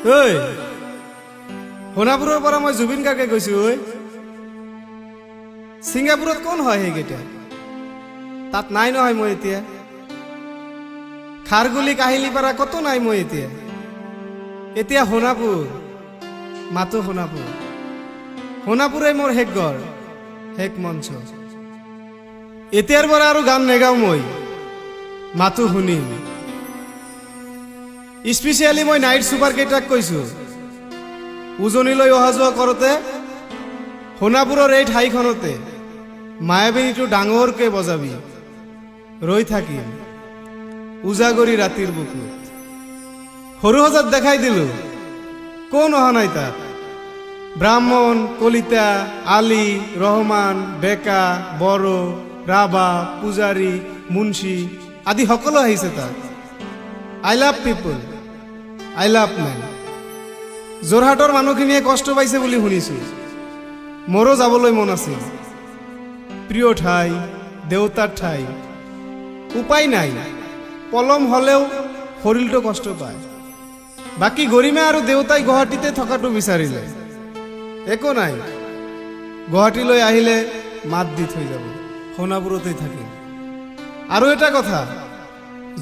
ঐ সোণাপুৰৰ পৰা মই জুবিন গাৰ্গে কৈছো। ঐ ছিংগাপুৰত কোন হয় সেইকেইটা? তাত নাই নহয় মই এতিয়া। খাৰগুলি কাহিলীপাৰা কতো নাই মই এতিয়া। এতিয়া সোণাপুৰ, মাতো সোণাপুৰ। সোণাপুৰে মোৰ শেষ ঘৰ, শেষ মঞ্চ। এতিয়াৰ পৰা আৰু গান নেগাওঁ মই, মাতো শুনিম। স্পেচিয়েলি মই নাইট ছুপাৰ কেইটাক কৈছো, উজনিলৈ অহা যোৱা কৰোঁতে সোণাপুৰৰ এই ঠাইখনতে মায়াবিনীটো ডাঙৰকে বজাবি। ৰৈ থাকিম উজাগৰি ৰাতিৰ বুকুত। সৰু সজাত দেখাই দিলো কোন অহা নাই তাত। ব্ৰাহ্মণ, কলিতা, আলী, ৰহমান, ডেকা, বড়ো, ৰাভা, পূজাৰী, মুন্সী আদি সকলো আহিছে তাত। I love people, I love man. যোৰহাটৰ মানুহখিনিয়ে কষ্ট পাইছে বুলি শুনিছো, মোৰো যাবলৈ মন আছিল। প্ৰিয় ঠাই, দেউতাৰ ঠাই, উপায় নাই। পলম হলেও শৰীৰটো কষ্ট পায়। বাকী গৰিমা আৰু দেউতাই গুৱাহাটীতে থকাটো বিচাৰিলে। একো নাই, গুৱাহাটীলৈ আহিলে মাত দি থৈ যাব, সোণাপুৰতেই থাকিম। আৰু এটা কথা,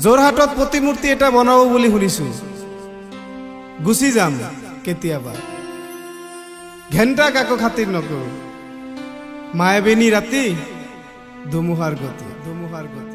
যোৰহাটত প্ৰতিমূৰ্তি এটা বনাব বুলি শুনিছো। গুচি যাম কেতিয়াবা, ঘেণ্টা কাকো খাতিৰ নকৰো। মায়াবিনী ৰাতি, ধুমুহাৰ গতি, ধুমুহাৰ গতি।